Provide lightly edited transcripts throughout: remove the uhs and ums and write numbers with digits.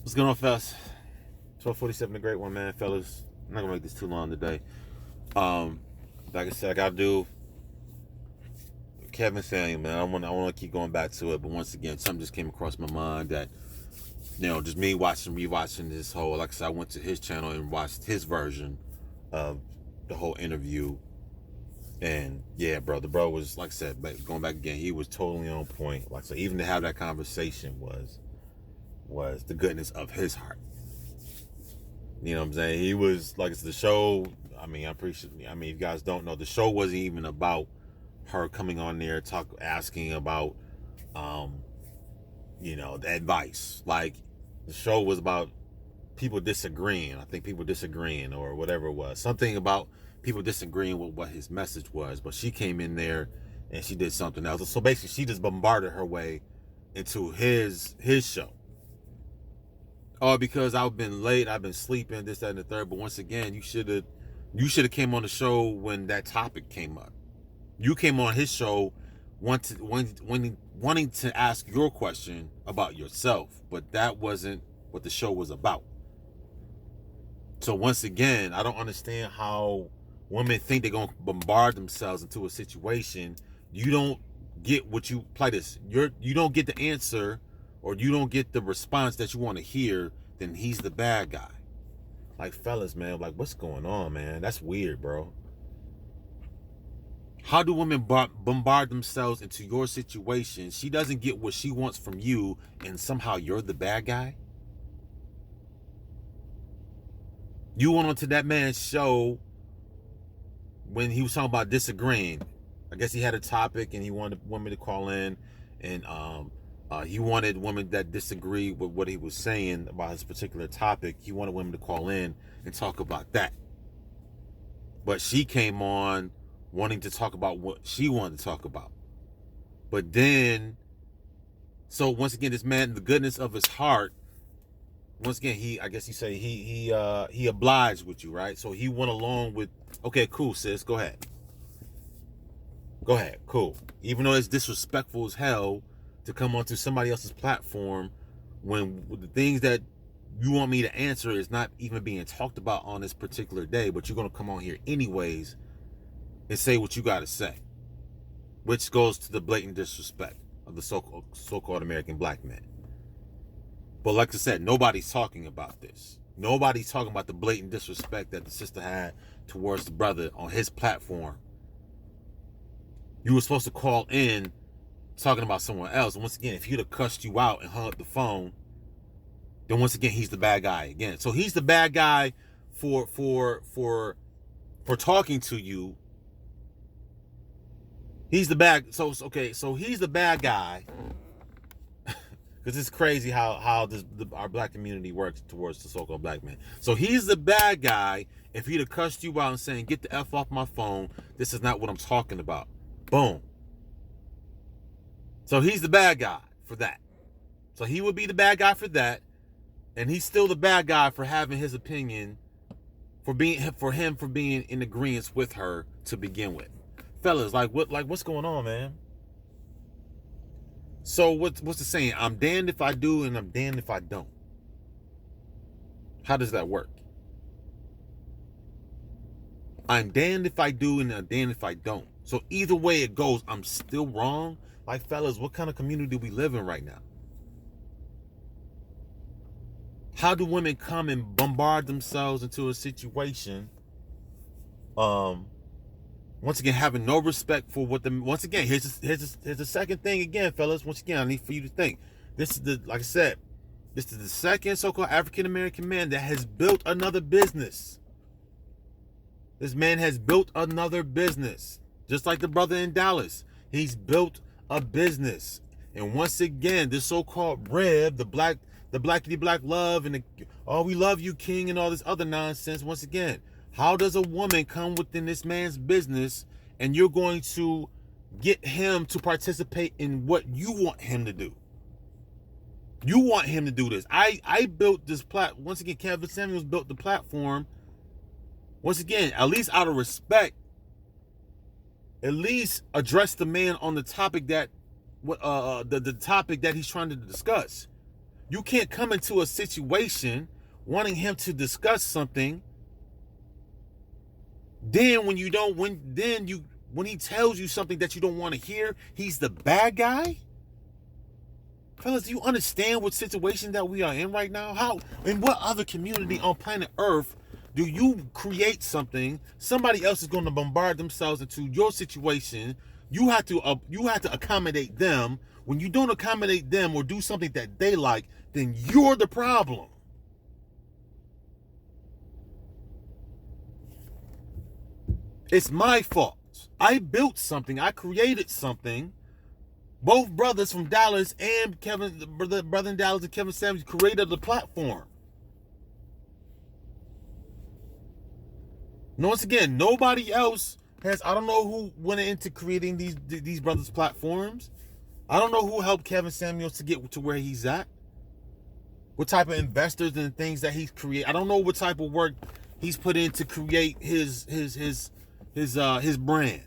What's going on, fellas? 1247, the great one, man, fellas. I'm not gonna make this too long today. Um, like I said, I gotta do Kevin saying, man. I want to keep going back to it, but once again, something just came across my mind that just me rewatching this whole. Like I said, I went to his channel and watched his version of the whole interview, and yeah, bro, the bro was like I said, going back again, he was totally on point. Like I said, even to have that conversation was the goodness of his heart. You know what I'm saying? He was like, it's the show. I mean, I'm pretty sure. I mean, if you guys don't know, the show wasn't even about her coming on there asking about, um, the advice. Like, the show was about people disagreeing. I think people disagreeing or whatever it was. Something about people disagreeing with what his message was. But she came in there and she did something else. So basically, she just bombarded her way into his show. Oh, because I've been late, I've been sleeping, this, that, and the third. But once again, you should have came on the show when that topic came up. You came on his show wanting to ask your question about yourself, but that wasn't what the show was about. So once again, I don't understand how women think they're gonna bombard themselves into a situation. You don't get what you play this. You don't get the answer, or you don't get the response that you want to hear, then he's the bad guy. Like, fellas, man, like, what's going on, man? That's weird, bro. How do women bombard themselves into your situation? She doesn't get what she wants from you, and somehow you're the bad guy? You went onto that man's show when he was talking about disagreeing. I guess he had a topic and he wanted women to call in, and he wanted women that disagree with what he was saying about his particular topic. He wanted women to call in and talk about that. But she came on wanting to talk about what she wanted to talk about. But then, so once again, this man, the goodness of his heart, once again, I guess you say he obliged with you, right? So he went along with, okay, cool, sis, go ahead. Go ahead, cool. Even though it's disrespectful as hell to come onto somebody else's platform when the things that you want me to answer is not even being talked about on this particular day, but you're going to come on here anyways and say what you got to say, which goes to the blatant disrespect of the so-called American black man. But like I said, nobody's talking about this. Nobody's talking about the blatant disrespect that the sister had towards the brother on his platform. You were supposed to call in talking about someone else. And once again, if he'd have cussed you out and hung up the phone, then once again, he's the bad guy again. So he's the bad guy for talking to you. He's the bad. So he's the bad guy. Because it's crazy how our black community works towards the so-called black man. So he's the bad guy if he'd have cussed you out and saying, get the F off my phone. This is not what I'm talking about. Boom. So he's the bad guy for that. So he would be the bad guy for that. And he's still the bad guy for having his opinion, for him being in agreement with her to begin with. Fellas, what's going on, man? So what's the saying? I'm damned if I do and I'm damned if I don't. How does that work? I'm damned if I do and I'm damned if I don't. So either way it goes, I'm still wrong. Like, fellas, what kind of community do we live in right now? How do women come and bombard themselves into a situation? Once again, having no respect for what them. Once again, here's the second thing again, fellas. Once again, I need for you to think. This is like I said, this is the second so-called African American man that has built another business. This man has built another business, just like the brother in Dallas. He's built a business, and once again, this so-called Reb, the blackity black love, and we love you, King, and all this other nonsense. Once again, how does a woman come within this man's business and you're going to get him to participate in what you want him to do? You want him to do this. I built this platform. Once again, Kevin Samuels built the platform. Once again, at least out of respect, at least address the man on the topic that the topic that he's trying to discuss. You can't come into a situation wanting him to discuss something. Then when he tells you something that you don't want to hear, he's the bad guy? Fellas, do you understand what situation that we are in right now? How, in what other community on planet Earth do you create something, somebody else is going to bombard themselves into your situation, you have to accommodate them. When you don't accommodate them or do something that they like, then you're the problem. It's my fault. I built something. I created something. Both brothers from Dallas and brother in Dallas and Kevin Samuels created the platform. Once again, nobody else has. I don't know who went into creating these brothers' platforms. I don't know who helped Kevin Samuels to get to where he's at. What type of investors and things that he's created. I don't know what type of work he's put in to create his brand.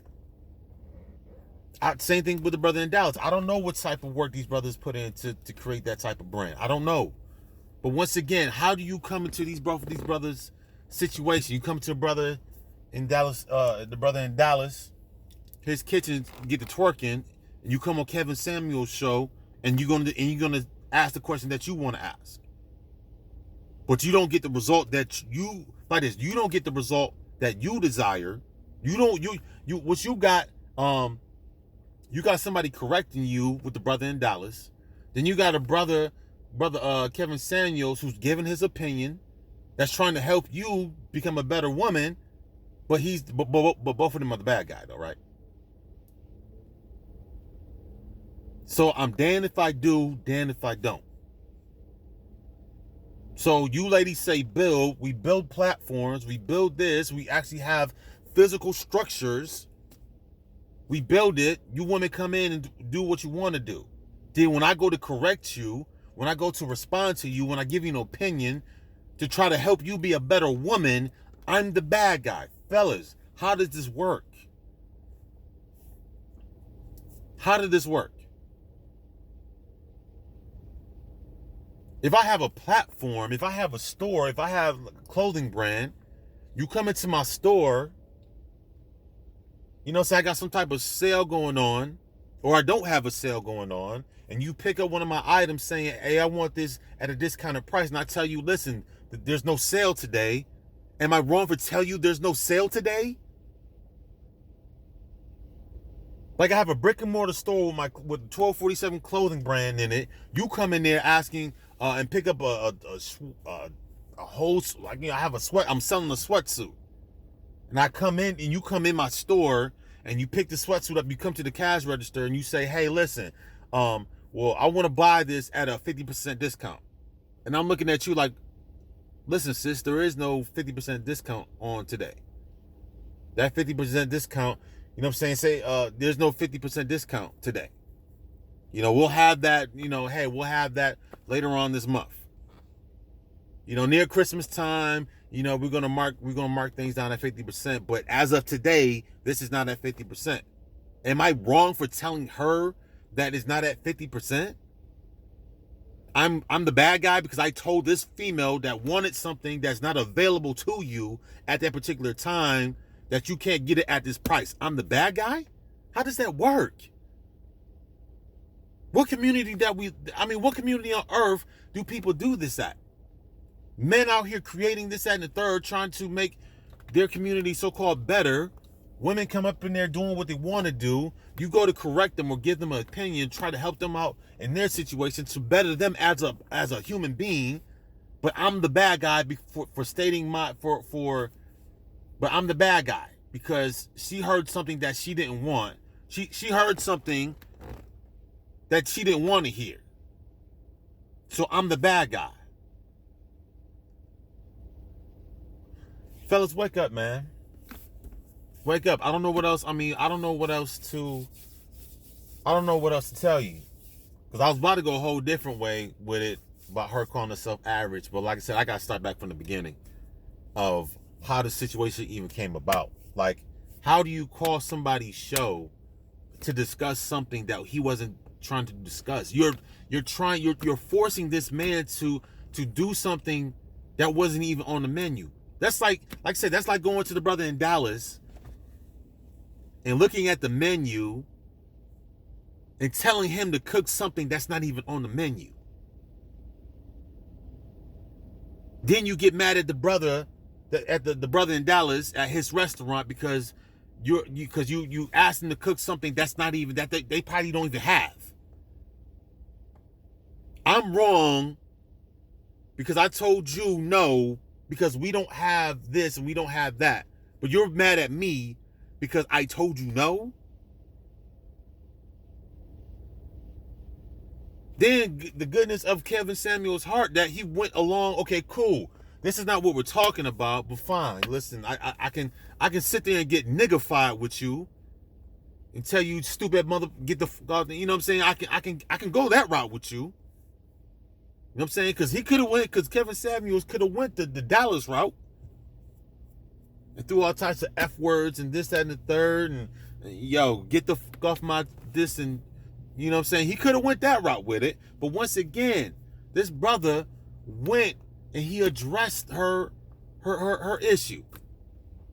Same thing with the brother in Dallas. I don't know what type of work these brothers put in to create that type of brand. I don't know. But once again, how do you come into these brothers' situation? You come to a brother in Dallas, the brother in Dallas, his kitchen, get the twerking, and you come on Kevin Samuels' show, and you're gonna ask the question that you want to ask. But you don't get the result that you like this. You don't get the result that you desire. You got somebody correcting you with the brother in Dallas. Then you got a brother Kevin Samuels who's giving his opinion, that's trying to help you become a better woman, but both of them are the bad guy though, right? So I'm damned if I do, damned if I don't. So you ladies say build, we build platforms, we build this, we actually have physical structures. We build it, you women come in and do what you want to do. Then when I go to correct you, when I go to respond to you, when I give you an opinion to try to help you be a better woman, I'm the bad guy. Fellas, how does this work? How did this work? If I have a platform, if I have a store, if I have a clothing brand, you come into my store, say I got some type of sale going on, or I don't have a sale going on, and you pick up one of my items saying, hey, I want this at a discounted price, and I tell you, listen, there's no sale today. Am I wrong for telling you there's no sale today? Like I have a brick and mortar store with 1247 clothing brand in it. You come in there asking and pick up a whole, I have a sweat. I'm selling a sweatsuit, and I come in and you come in my store and you pick the sweatsuit up. You come to the cash register and you say, hey, listen, I want to buy this at a 50% discount. And I'm looking at you like, listen, sis, there is no 50% discount on today. That 50% discount, you know what I'm saying? Say, there's no 50% discount today. We'll have that, hey, we'll have that later on this month. Near Christmas time, we're gonna mark things down at 50%. But as of today, this is not at 50%. Am I wrong for telling her that it's not at 50%? I'm the bad guy because I told this female that wanted something that's not available to you at that particular time, that you can't get it at this price. I'm the bad guy? How does that work? What community what community on earth do people do this at? Men out here creating this, that, and the third, trying to make their community so-called better. Women come up in there doing what they want to do. You go to correct them or give them an opinion, try to help them out in their situation to better them as a human being. But I'm the bad guy for stating but I'm the bad guy because she heard something that she didn't want. She heard something that she didn't want to hear. So I'm the bad guy. Fellas, wake up, man. Wake up. I don't know what else to tell you. Because I was about to go a whole different way with it about her calling herself average. But like I said, I got to start back from the beginning of how the situation even came about. Like, how do you call somebody's show to discuss something that he wasn't trying to discuss. You're forcing this man to do something that wasn't even on the menu. That's like I said, that's like going to the brother in Dallas and looking at the menu and telling him to cook something that's not even on the menu. Then you get mad at the brother, the brother in Dallas at his restaurant because you asked him to cook something that's not even, that they probably don't even have. I'm wrong because I told you no because we don't have this and we don't have that. But you're mad at me because I told you no? Then the goodness of Kevin Samuel's heart that he went along, okay, cool. This is not what we're talking about, but fine. Listen, I can sit there and get niggified with you and tell you stupid mother, get the, you know what I'm saying? I can go that route with you. You know what I'm saying? Because he could have went, because Kevin Samuels could have went the Dallas route and threw all types of F words and this, that, and the third, and yo, get the fuck off my this, and you know what I'm saying? He could have went that route with it. But once again, this brother went and he addressed her issue.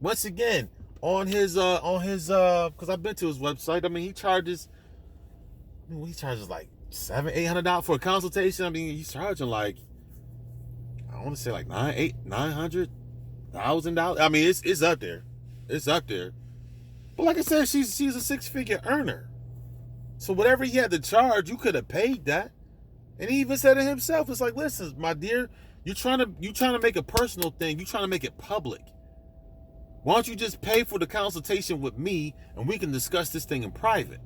Once again, on his because I've been to his website. I mean, he charges like $700-800 for a consultation. I mean, he's charging like, I want to say like $900,000. I mean, it's up there. It's up there. But like I said, she's a 6-figure earner. So whatever he had to charge, you could have paid that. And he even said it himself. It's like, listen, my dear, you're trying to make a personal thing. You're trying to make it public. Why don't you just pay for the consultation with me and we can discuss this thing in private?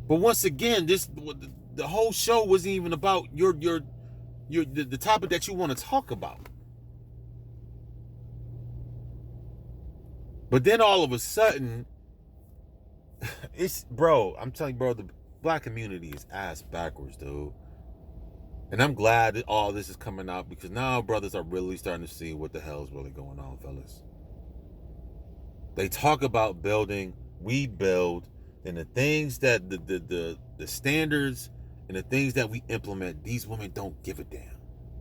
But once again, the whole show wasn't even about the topic that you want to talk about. But then all of a sudden, I'm telling you, bro, the black community is ass backwards, dude. And I'm glad that all this is coming out because now brothers are really starting to see what the hell is really going on, fellas. They talk about building, we build, and the things that the standards and the things that we implement, these women don't give a damn.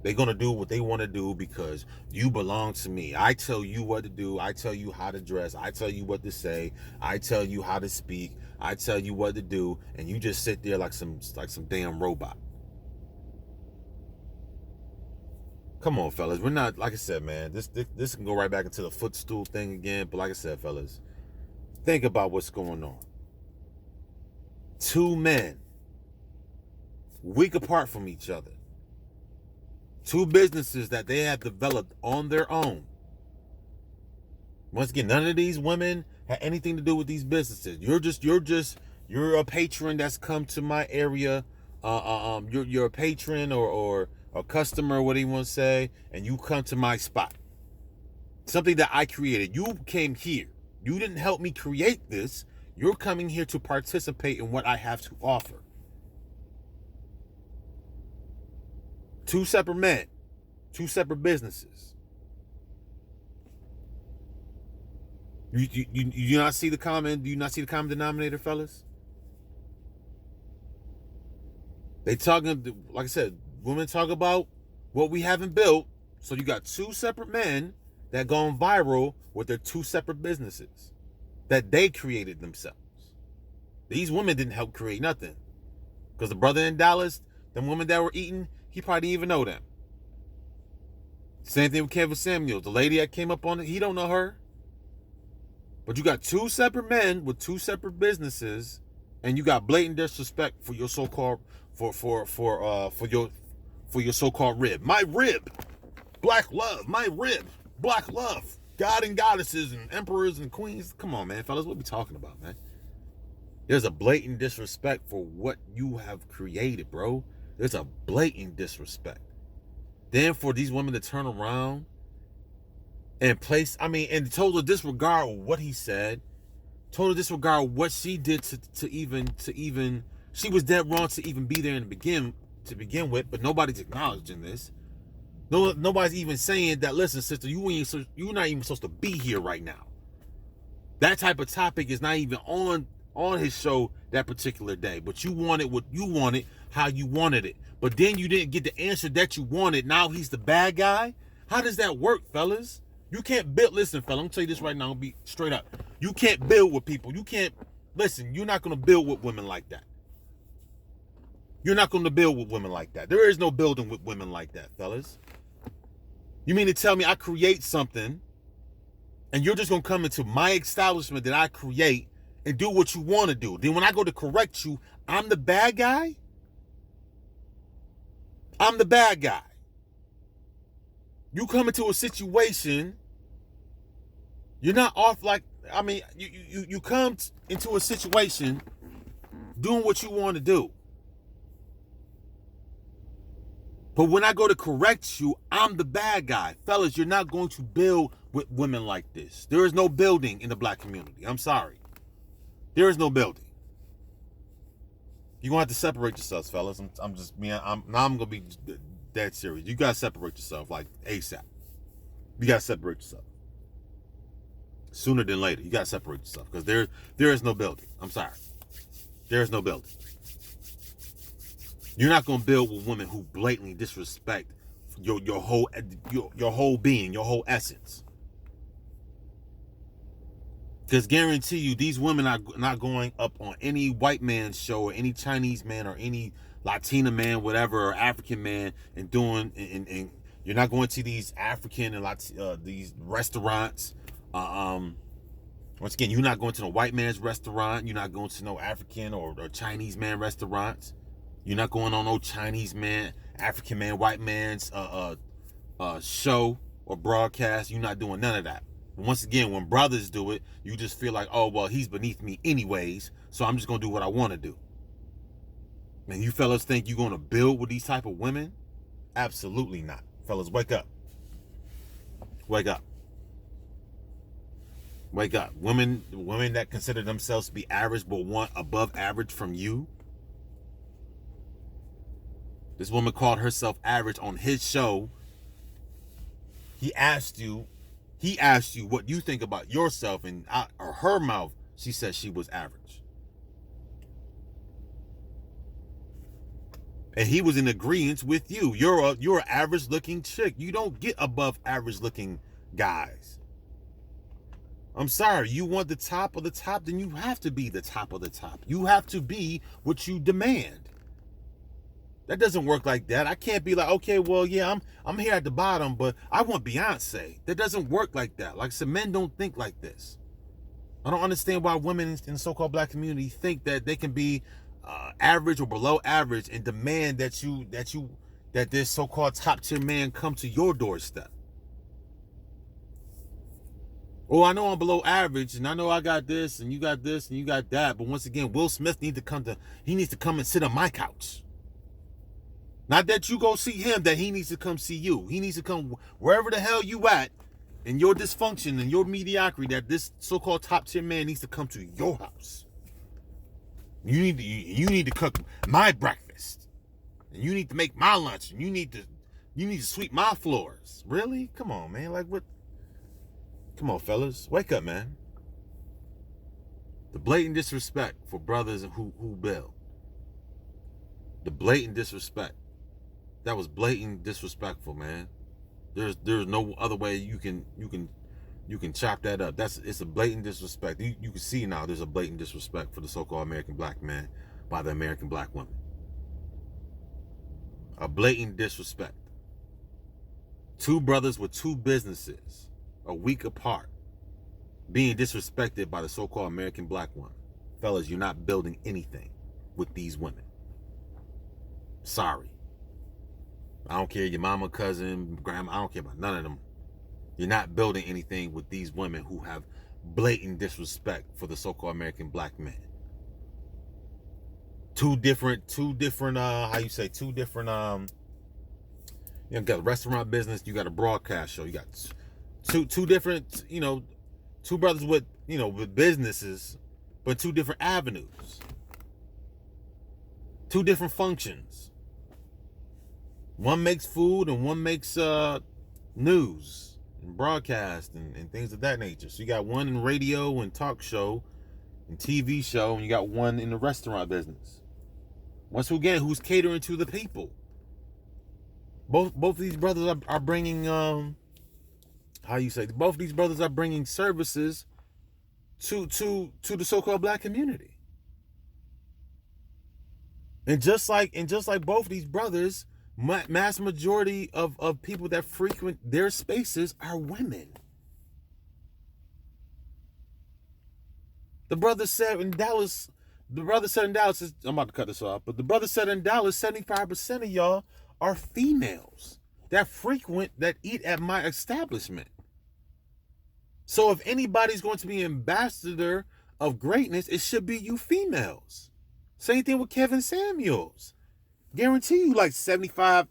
They're going to do what they want to do because you belong to me. I tell you what to do. I tell you how to dress. I tell you what to say. I tell you how to speak. I tell you what to do. And you just sit there like some damn robot. Come on, fellas. We're not, like I said, man, this can go right back into the footstool thing again. But like I said, fellas, think about what's going on. 2 men, week apart from each other. 2 businesses that they have developed on their own. Once again, none of these women had anything to do with these businesses. You're a patron that's come to my area. You're a patron or a customer, what do you want to say, and you come to my spot. Something that I created. You came here. You didn't help me create this. You're coming here to participate in what I have to offer. 2 separate men, 2 separate businesses. You do not see the common? Do you not see the common denominator, fellas? They talking, like I said, women talk about what we haven't built. So you got 2 separate men that gone viral with their 2 separate businesses that they created themselves. These women didn't help create nothing, because the brother in Dallas, them women that were eating, he probably didn't even know them. Same thing with Kevin Samuels. The lady that came up on it, he don't know her. But you got 2 separate men with 2 separate businesses, and you got blatant disrespect for your so-called for your so-called rib. My rib, black love. My rib, black love. God and goddesses and emperors and queens. Come on, man, fellas, what we talking about, man? There's a blatant disrespect for what you have created, bro. There's a blatant disrespect. Then for these women to turn around and and total disregard what he said, total disregard what she did to even she was dead wrong to even be there to begin with, but nobody's acknowledging this. Nobody's even saying that, listen, sister, you're not even supposed to be here right now. That type of topic is not even on on his show that particular day. But you wanted what you wanted, how you wanted it. But then you didn't get the answer that you wanted. Now he's the bad guy. How does that work, fellas? You can't build. Listen, fella, I'm gonna tell you this right now. I'm gonna be straight up. You can't build with people. You can't. Listen, you're not gonna build with women like that. You're not gonna build with women like that. There is no building with women like that, fellas. You mean to tell me I create something and you're just gonna come into my establishment that I create and do what you want to do? Then when I go to correct you, I'm the bad guy? I'm the bad guy. You come into a situation, you're not off like, I mean, you come into a situation doing what you want to do. But when I go to correct you, I'm the bad guy. Fellas, you're not going to build with women like this. There is no building in the black community. I'm sorry. There is no building. You're going to have to separate yourselves, fellas. I'm going to be dead serious. You got to separate yourself like ASAP. You got to separate yourself. Sooner than later, you got to separate yourself because there is no building. I'm sorry. There is no building. You're not going to build with women who blatantly disrespect your whole being, your whole essence. Because guarantee you, these women are not going up on any white man's show or any Chinese man or any Latina man, whatever, or African man, and doing and you're not going to these African and these restaurants. Once again, you're not going to no white man's restaurant. You're not going to no African or Chinese man restaurants. You're not going on no Chinese man, African man, white man's show or broadcast. You're not doing none of that. Once again, when brothers do it, you just feel like, oh, well, he's beneath me anyways, so I'm just going to do what I want to do. And you fellas think you're going to build with these type of women? Absolutely not. Fellas, wake up. Wake up. Wake up. Women that consider themselves to be average but want above average from you. This woman called herself average on his show. He asked you what you think about yourself, and out of her mouth, she said she was average. And he was in agreement with you. You're an average looking chick. You don't get above average looking guys. I'm sorry, you want the top of the top, then you have to be the top of the top. You have to be what you demand. That doesn't work like that. I can't be like, okay, well, yeah, I'm here at the bottom, but I want Beyonce. That doesn't work like that. Like, some men don't think like this. I don't understand why women in the so-called black community think that they can be average or below average and demand that this so-called top tier man come to your doorstep. Oh, I know I'm below average, and I know I got this, and you got this, and you got that. But once again, Will Smith needs to come and sit on my couch. Not that you go see him, that he needs to come see you. He needs to come wherever the hell you at in your dysfunction and your mediocrity, that this so-called top tier man needs to come to your house. You need to cook my breakfast. And you need to make my lunch. And you need to sweep my floors. Really? Come on, man. Like, what? Come on, fellas. Wake up, man. The blatant disrespect for brothers who build. The blatant disrespect. That was blatant disrespectful, man. There's no other way you can chop that up. It's a blatant disrespect. You can see now there's a blatant disrespect for the so-called American black man by the American black woman. A blatant disrespect. Two brothers with two businesses a week apart being disrespected by the so-called American black woman. Fellas, you're not building anything with these women. Sorry. I don't care your mama, cousin, grandma. I don't care about none of them. You're not building anything with these women who have blatant disrespect for the so-called American black man. Two different, you got a restaurant business, you got a broadcast show, you got two different, two brothers with businesses, but two different avenues. Two different functions. One makes food and one makes news and broadcast and things of that nature. So you got one in radio and talk show, in TV show, and you got one in the restaurant business. Once again, who's catering to the people? Both of these brothers are bringing how you say, both of these brothers are bringing services to the so-called black community. And just like both of these brothers, mass majority of people that frequent their spaces are women. The brother said in Dallas, I'm about to cut this off, but the brother said in Dallas, 75% of y'all are females that eat at my establishment. So if anybody's going to be ambassador of greatness, it should be you females. Same thing with Kevin Samuels. Guarantee you like 75,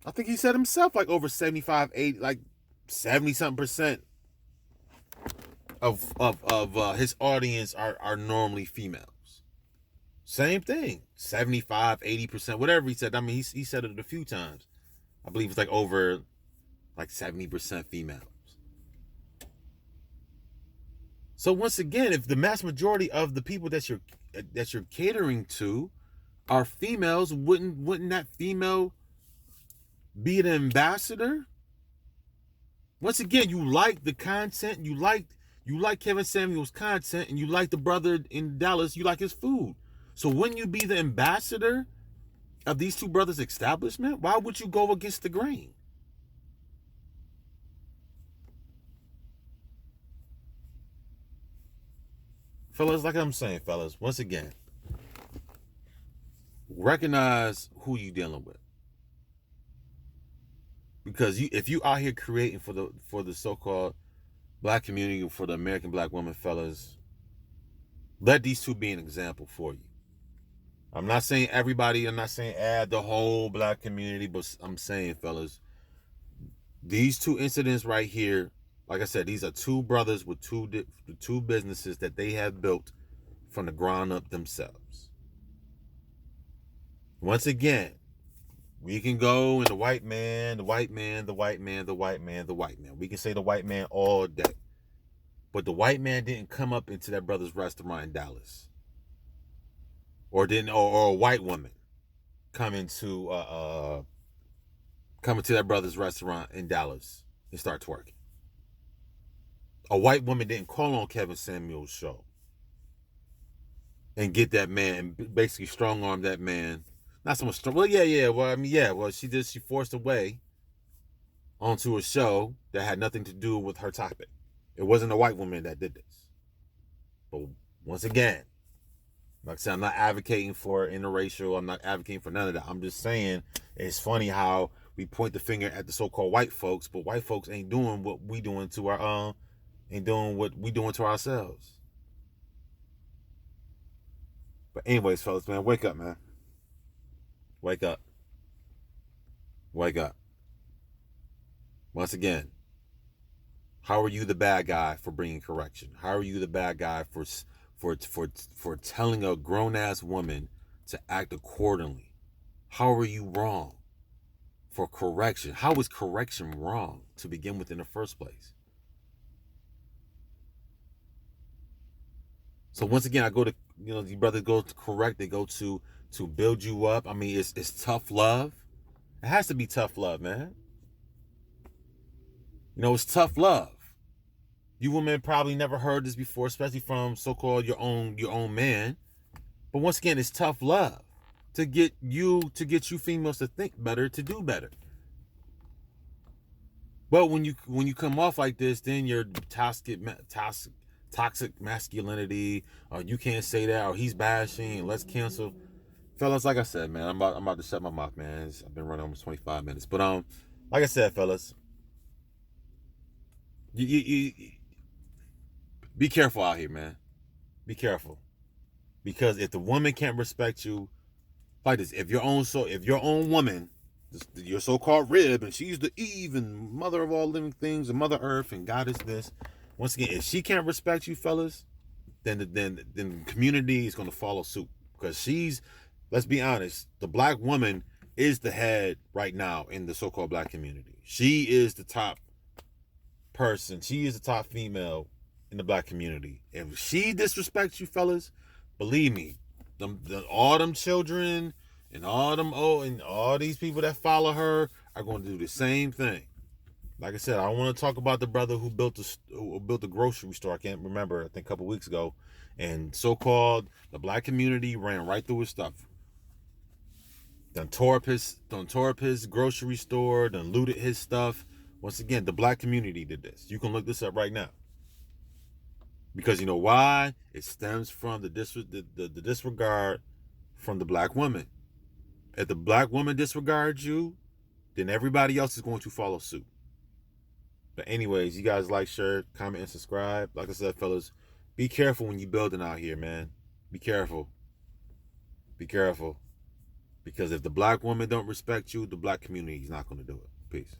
I think he said himself, like over 75, 80, like 70-something% of his audience are normally females. Same thing, 75, 80%, whatever he said. I mean, he said it a few times. I believe it's like over like 70% females. So once again, if the mass majority of the people that you're catering to are females, wouldn't that female be the ambassador? Once again, you like the content, you like Kevin Samuels' content, and you like the brother in Dallas, you like his food. So wouldn't you be the ambassador of these two brothers' establishment? Why would you go against the grain? Fellas, like I'm saying, fellas, once again, recognize who you dealing with. Because if you out here creating for the so-called black community, for the American black woman, fellas, let these two be an example for you. I'm not saying everybody, I'm not saying add the whole black community, but I'm saying, fellas, these two incidents right here, like I said, these are two brothers with two businesses that they have built from the ground up themselves. Once again, we can go in the white man. We can say the white man all day. But the white man didn't come up into that brother's restaurant in Dallas. Or a white woman come into that brother's restaurant in Dallas and start twerking. A white woman didn't call on Kevin Samuels' show and get that man, basically strong arm that man. Not so much strong. Well, yeah. Well, I mean, yeah. Well, she forced her way onto a show that had nothing to do with her topic. It wasn't a white woman that did this. But once again, like I said, I'm not advocating for interracial. I'm not advocating for none of that. I'm just saying it's funny how we point the finger at the so-called white folks, but white folks ain't doing what we doing to our ain't doing what we doing to ourselves. But anyways, fellas, man, wake up, man. Wake up. Wake up. Once again, how are you the bad guy for bringing correction? How are you the bad guy for telling a grown-ass woman to act accordingly? How are you wrong for correction? How is correction wrong to begin with in the first place? So once again, I go to, these brothers go to correct, they go to build you up. I mean, it's tough love. It has to be tough love, man. It's tough love. You women probably never heard this before, especially from so-called your own man. But once again, it's tough love to get you females to think better, to do better. But when you come off like this, then you're toxic masculinity, or you can't say that, or he's bashing, and let's cancel. Fellas, like I said, man, I'm about to shut my mouth, man. I've been running almost 25 minutes. But like I said, fellas, you be careful out here, man. Be careful. Because if the woman can't respect you, like this, if your own woman, your so-called rib, and she's the Eve and mother of all living things, and Mother Earth, and God is this. Once again, if she can't respect you, fellas, then the community is going to follow suit. Because let's be honest, the black woman is the head right now in the so-called black community. She is the top person. She is the top female in the black community. If she disrespects you, fellas, believe me, all them children and all these people that follow her are going to do the same thing. Like I said, I want to talk about the brother who built the grocery store. I can't remember. I think a couple weeks ago, and so-called the black community ran right through his stuff. Done tore up his grocery store. Done looted his stuff. Once again, the black community did this. You can look this up right now. Because you know why? It stems from the disregard from the black woman. If the black woman disregards you, then everybody else is going to follow suit. But anyways, you guys like, share, comment, and subscribe. Like I said, fellas, be careful when you're building out here, man. Be careful. Be careful. Because if the black woman don't respect you, the black community is not going to do it. Peace.